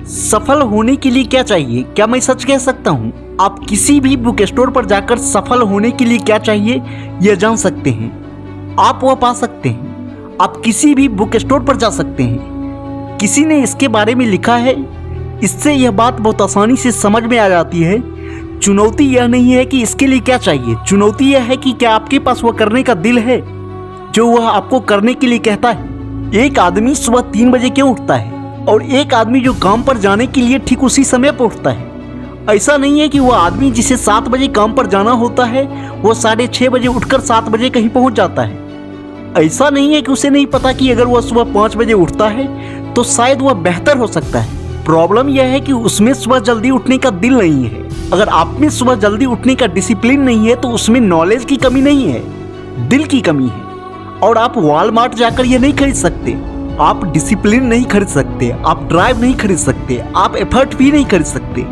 सफल होने के लिए क्या चाहिए? क्या मैं सच कह सकता हूँ? आप किसी भी बुक स्टोर पर जाकर सफल होने के लिए क्या चाहिए यह जान सकते हैं। आप वह पा सकते हैं। आप किसी भी बुक स्टोर पर जा सकते हैं, किसी ने इसके बारे में लिखा है। इससे यह बात बहुत आसानी से समझ में आ जाती है। चुनौती यह नहीं है कि इसके लिए क्या चाहिए, चुनौती यह है कि क्या आपके पास वह करने का दिल है जो वह आपको करने के लिए कहता है। एक आदमी सुबह 3 बजे क्यों उठता है और एक आदमी जो काम पर जाने के लिए ठीक उसी समय पर उठता है? ऐसा नहीं है कि वह आदमी जिसे 7 बजे काम पर जाना होता है वो 6:30 बजे उठकर 7 बजे कहीं पहुंच जाता है। ऐसा नहीं है कि उसे नहीं पता कि अगर वह सुबह 5 बजे उठता है तो शायद वह बेहतर हो सकता है। प्रॉब्लम यह है कि उसमें सुबह जल्दी उठने का दिल नहीं है। अगर आप में सुबह जल्दी उठने का डिसिप्लिन नहीं है तो उसमें नॉलेज की कमी नहीं है, दिल की कमी है। और आप वॉलमार्ट जाकर ये नहीं खरीद सकते, आप डिसिप्लिन नहीं खरीद सकते, आप ड्राइव नहीं खरीद सकते, आप एफर्ट भी नहीं खरीद सकते।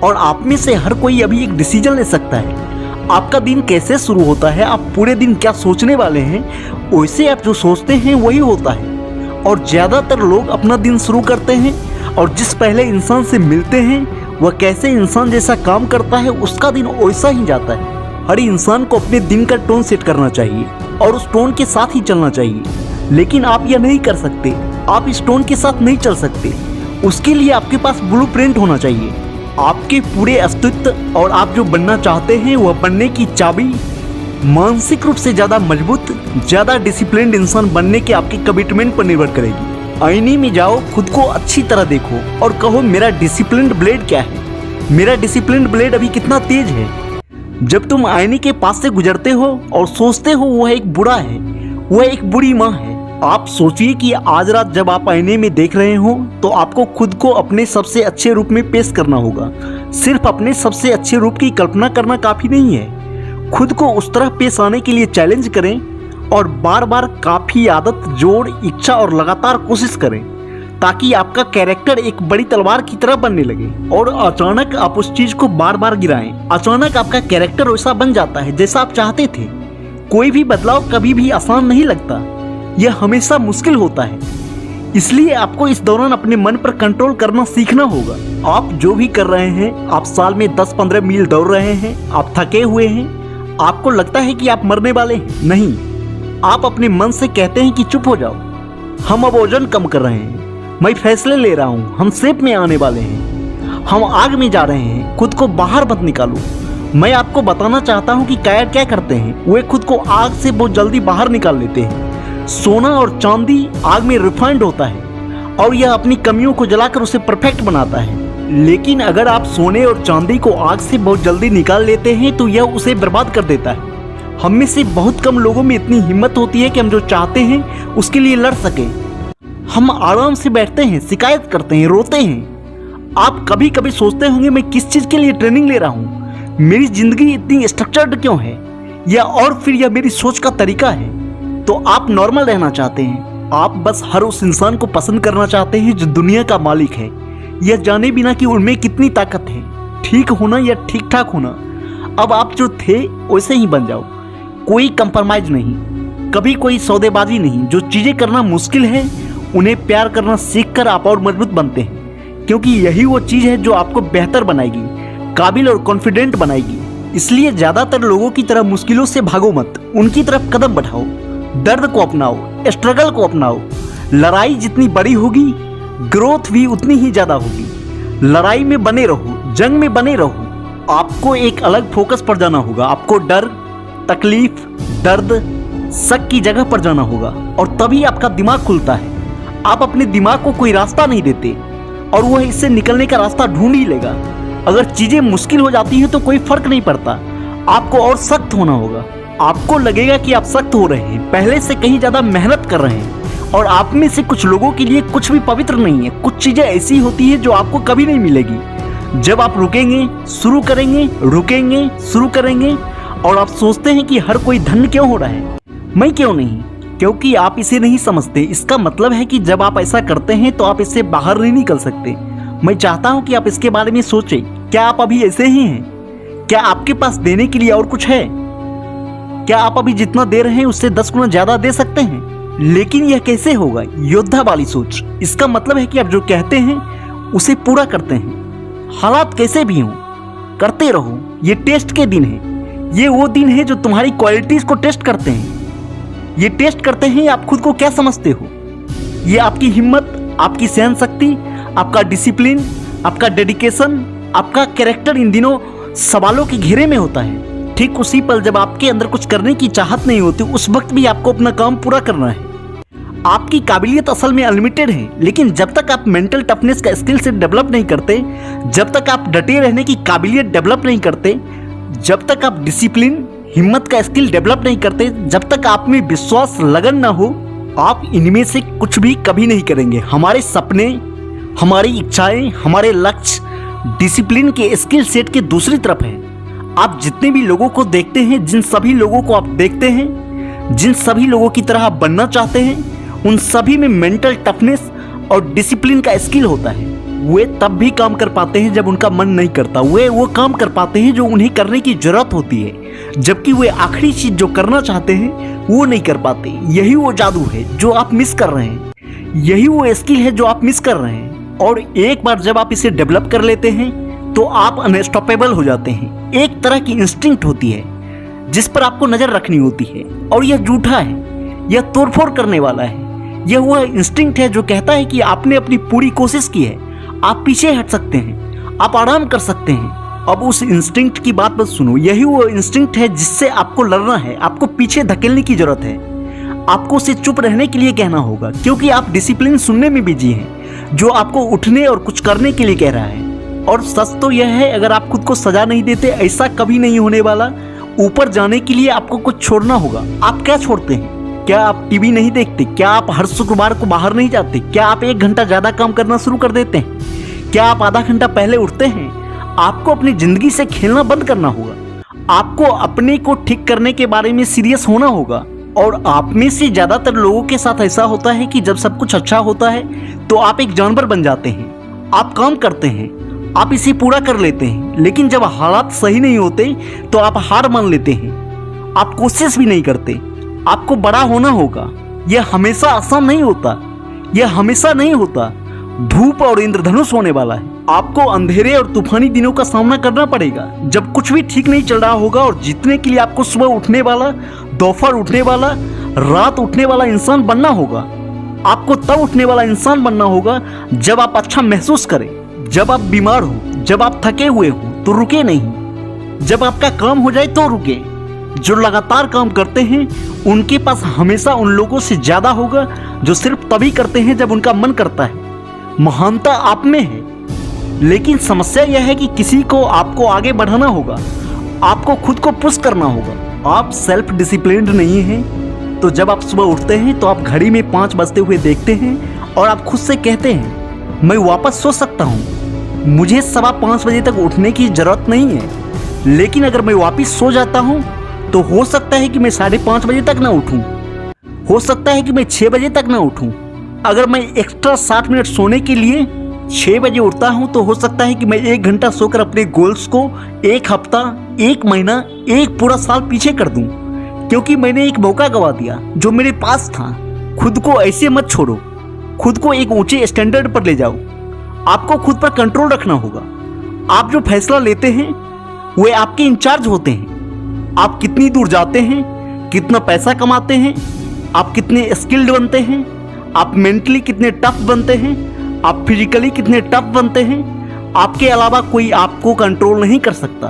और आप में से हर कोई अभी एक डिसीजन ले सकता है। आपका दिन कैसे शुरू होता है, आप पूरे दिन क्या सोचने वाले हैं, वैसे आप जो सोचते हैं वही होता है। और ज़्यादातर लोग अपना दिन शुरू करते हैं और जिस पहले इंसान से मिलते हैं वह कैसे इंसान जैसा काम करता है उसका दिन वैसा ही जाता है। हर इंसान को अपने दिन का टोन सेट करना चाहिए और उस टोन के साथ ही चलना चाहिए। लेकिन आप यह नहीं कर सकते, आप इस टोन के साथ नहीं चल सकते। उसके लिए आपके पास ब्लूप्रिंट होना चाहिए। आपके पूरे अस्तित्व और आप जो बनना चाहते हैं वह बनने की चाबी मानसिक रूप से ज़्यादा मजबूत, ज़्यादा डिसिप्लिन्ड इंसान बनने के आपके कमिटमेंट पर निर्भर करेगी। आईने में जाओ, खुद को अच्छी तरह देखो और कहो मेरा डिसिप्लिन्ड ब्लेड क्या है, मेरा डिसिप्लिन्ड ब्लेड अभी कितना तेज है। जब तुम आईने के पास से गुजरते हो और सोचते हो वह एक बुरा है, वह एक बुरी माँ है, आप सोचिए कि आज रात जब आप आईने में देख रहे हो तो आपको खुद को अपने सबसे अच्छे रूप में पेश करना होगा। सिर्फ अपने सबसे अच्छे रूप की कल्पना करना काफ़ी नहीं है। खुद को उस तरह पेश आने के लिए चैलेंज करें और बार बार काफ़ी आदत, जोड़, इच्छा और लगातार कोशिश करें ताकि आपका कैरेक्टर एक बड़ी तलवार की तरह बनने लगे। और अचानक आप उस चीज़ को बार बार गिराएं। अचानक आपका कैरेक्टर वैसा बन जाता है जैसा आप चाहते थे। कोई भी बदलाव कभी भी आसान नहीं लगता, यह हमेशा मुश्किल होता है। इसलिए आपको इस दौरान अपने मन पर कंट्रोल करना सीखना होगा। आप जो भी कर रहे हैं, आप साल में 10-15 मील दौड़ रहे हैं, आप थके हुए हैं, आपको लगता है कि आप मरने वाले हैं, नहीं, आप अपने मन से कहते हैं कि चुप हो जाओ, हम अब वजन कम कर रहे हैं, मैं फैसले ले रहा हूँ, हम शेप में आने वाले हैं, हम आग में जा रहे हैं, खुद को बाहर मत निकालो। मैं आपको बताना चाहता हूँ कि कायर क्या करते हैं, वे खुद को आग से बहुत जल्दी बाहर निकाल लेते हैं। सोना और चांदी आग में रिफाइंड होता है और यह अपनी कमियों को जलाकर उसे परफेक्ट बनाता है। लेकिन अगर आप सोने और चांदी को आग से बहुत जल्दी निकाल लेते हैं तो यह उसे बर्बाद कर देता है। हम में से बहुत कम लोगों में इतनी हिम्मत होती है कि हम जो चाहते हैं उसके लिए लड़ सकें। हम आराम से बैठते हैं, शिकायत करते हैं, रोते हैं। आप कभी कभी सोचते होंगे मैं किस चीज़ के लिए ट्रेनिंग ले रहा हूँ, मेरी जिंदगी इतनी स्ट्रक्चर्ड क्यों है, या और फिर यह मेरी सोच का तरीका है। तो आप नॉर्मल रहना चाहते हैं, आप बस हर उस इंसान को पसंद करना चाहते हैं जो दुनिया का मालिक है, यह जाने बिना कि उनमें कितनी ताकत है, ठीक होना या ठीक ठाक होना। अब आप जो थे वैसे ही बन जाओ, कोई कंप्रोमाइज नहीं, कभी कोई सौदेबाजी नहीं। जो चीज़ें करना मुश्किल है उन्हें प्यार करना सीखकर आप और मजबूत बनते हैं, क्योंकि यही वो चीज़ है जो आपको बेहतर बनाएगी, काबिल और कॉन्फिडेंट बनाएगी। इसलिए ज़्यादातर लोगों की तरह मुश्किलों से भागो मत, उनकी तरफ कदम बढ़ाओ। दर्द को अपनाओ, स्ट्रगल को अपनाओ। लड़ाई जितनी बड़ी होगी ग्रोथ भी उतनी ही ज़्यादा होगी। लड़ाई में बने रहो, जंग में बने रहो। आपको एक अलग फोकस पर जाना होगा। आपको डर, तकलीफ, दर्द, शक की जगह पर जाना होगा और तभी आपका दिमाग खुलता है। आप अपने दिमाग को कोई रास्ता नहीं देते और वह इससे निकलने का रास्ता ढूंढ ही लेगा। अगर चीज़ें मुश्किल हो जाती हैं तो कोई फर्क नहीं पड़ता, आपको और सख्त होना होगा। आपको लगेगा कि आप सख्त हो रहे हैं, पहले से कहीं ज़्यादा मेहनत कर रहे हैं। और आप में से कुछ लोगों के लिए कुछ भी पवित्र नहीं है। कुछ चीज़ें ऐसी होती है जो आपको कभी नहीं मिलेगी। जब आप रुकेंगे, शुरू करेंगे, रुकेंगे, शुरू करेंगे और आप सोचते हैं कि हर कोई धन्य क्यों हो रहा है, मैं क्यों नहीं, क्योंकि आप इसे नहीं समझते। इसका मतलब है कि जब आप ऐसा करते हैं तो आप इससे बाहर नहीं निकल सकते। मैं चाहता हूं कि आप इसके बारे में सोचें। क्या आप अभी ऐसे ही हैं? क्या आपके पास देने के लिए और कुछ है? क्या आप अभी जितना दे रहे हैं उससे 10 गुना ज्यादा दे सकते हैं? लेकिन यह कैसे होगा? योद्धा वाली सोच। इसका मतलब है कि आप जो कहते हैं उसे पूरा करते हैं। हालात कैसे भी हों, करते रहो। ये टेस्ट के दिन है। ये वो दिन है जो तुम्हारी क्वालिटीज को टेस्ट करते हैं। ये टेस्ट करते हैं आप खुद को क्या समझते हो। ये आपकी हिम्मत, आपकी सहन शक्ति, आपका डिसिप्लिन, आपका डेडिकेशन, आपका कैरेक्टर इन दिनों सवालों के घेरे में होता है। ठीक उसी पल जब आपके अंदर कुछ करने की चाहत नहीं होती, उस वक्त भी आपको अपना काम पूरा करना है। आपकी काबिलियत असल में अनलिमिटेड है, लेकिन जब तक आप मेंटल टफनेस का स्किल से डेवलप नहीं करते, जब तक आप डटे रहने की काबिलियत डेवलप नहीं करते, जब तक आप डिसिप्लिन, हिम्मत का स्किल डेवलप नहीं करते, जब तक आप में विश्वास, लगन ना हो, आप इनमें से कुछ भी कभी नहीं करेंगे। हमारे सपने, हमारी इच्छाएं, हमारे लक्ष्य डिसिप्लिन के स्किल सेट के दूसरी तरफ है। आप जितने भी लोगों को देखते हैं, जिन सभी लोगों को आप देखते हैं, जिन सभी लोगों की तरह आप बनना चाहते हैं, उन सभी में मेंटल टफनेस और डिसिप्लिन का स्किल होता है। वे तब भी काम कर पाते हैं जब उनका मन नहीं करता। वे वो काम कर पाते हैं जो उन्हें करने की जरूरत होती है, जबकि वे आखिरी चीज जो करना चाहते हैं वो नहीं कर पाते। यही वो जादू है जो आप मिस कर रहे हैं। यही वो स्किल है जो आप मिस कर रहे हैं। और एक बार जब आप इसे डेवलप कर लेते हैं तो आप अनस्टॉपेबल हो जाते हैं। एक तरह की इंस्टिंक्ट होती है जिस पर आपको नजर रखनी होती है, और यह झूठा है, यह तोड़फोड़ करने वाला है। यह वह इंस्टिंक्ट है जो कहता है कि आपने अपनी पूरी कोशिश की है, आप पीछे हट सकते हैं, आप आराम कर सकते हैं। अब उस इंस्टिंक्ट की बात मत सुनो। यही वो इंस्टिंक्ट है जिससे आपको लड़ना है, आपको पीछे धकेलने की जरूरत है। आपको उसे चुप रहने के लिए कहना होगा, क्योंकि आप डिसिप्लिन सुनने में बिजी हैं, जो आपको उठने और कुछ करने के लिए कह रहा है। और सच तो यह है, अगर आप खुद को सजा नहीं देते, ऐसा कभी नहीं होने वाला। ऊपर जाने के लिए आपको कुछ छोड़ना होगा। आप क्या छोड़ते हैं? क्या आप टीवी नहीं देखते? क्या आप हर शुक्रवार को बाहर नहीं जाते? क्या आप 1 घंटा ज्यादा काम करना शुरू कर देते हैं? क्या आप आधा घंटा पहले उठते हैं? आपको अपनी जिंदगी से खेलना बंद करना होगा। आपको अपने को ठीक करने के बारे में सीरियस होना होगा। और आप में से ज्यादातर लोगों के साथ ऐसा होता है कि जब सब कुछ अच्छा होता है तो आप एक जानवर बन जाते हैं। आप काम करते हैं, आप इसे पूरा कर लेते हैं, लेकिन जब हालात सही नहीं होते तो आप हार मान लेते हैं। आप कोशिश भी नहीं करते। आपको बड़ा होना होगा। यह हमेशा आसान नहीं होता। यह हमेशा नहीं होता। धूप और इंद्रधनुष होने वाला है। आपको अंधेरे और तूफानी दिनों का सामना करना पड़ेगा, जब कुछ भी ठीक नहीं चल रहा होगा। और जीतने के लिए आपको सुबह उठने वाला, दोपहर उठने वाला, रात उठने वाला इंसान बनना होगा। आपको तब उठने वाला इंसान बनना होगा जब आप अच्छा महसूस करें, जब आप बीमार हो, जब आप थके हुए हो तो रुके नहीं, जब आपका काम हो जाए तो रुके। जो लगातार काम करते हैं उनके पास हमेशा उन लोगों से ज्यादा होगा जो सिर्फ तभी करते हैं जब उनका मन करता है। महानता आप में है, लेकिन समस्या यह है कि किसी को आपको आगे बढ़ाना होगा। आपको खुद को पुश करना होगा। आप सेल्फ डिसिप्लिन्ड नहीं हैं, तो जब आप सुबह उठते हैं तो आप घड़ी में 5 बजते हुए देखते हैं और आप खुद से कहते हैं, मैं वापस सो सकता हूँ, मुझे 5:15 बजे तक उठने की जरूरत नहीं है। लेकिन अगर मैं वापस सो जाता हूँ तो हो सकता है कि मैं 5:30 बजे तक ना उठूं, हो सकता है कि मैं 6 बजे तक ना उठूं। अगर मैं एक्स्ट्रा 60 मिनट सोने के लिए 6 बजे उठता हूं तो हो सकता है कि मैं 1 घंटा सोकर अपने गोल्स को 1 हफ्ता, 1 महीना, 1 पूरा साल पीछे कर दूं, क्योंकि मैंने एक मौका गवा दिया जो मेरे पास था। खुद को ऐसे मत छोड़ो, खुद को एक ऊंचे स्टैंडर्ड पर ले जाओ। आपको खुद पर कंट्रोल रखना होगा। आप जो फैसला लेते हैं वे आपके इंचार्ज होते हैं। आप कितनी दूर जाते हैं, कितना पैसा कमाते हैं, आप कितने स्किल्ड बनते हैं, आप मेंटली कितने टफ बनते हैं, आप फिजिकली कितने टफ बनते हैं, आपके अलावा कोई आपको कंट्रोल नहीं कर सकता।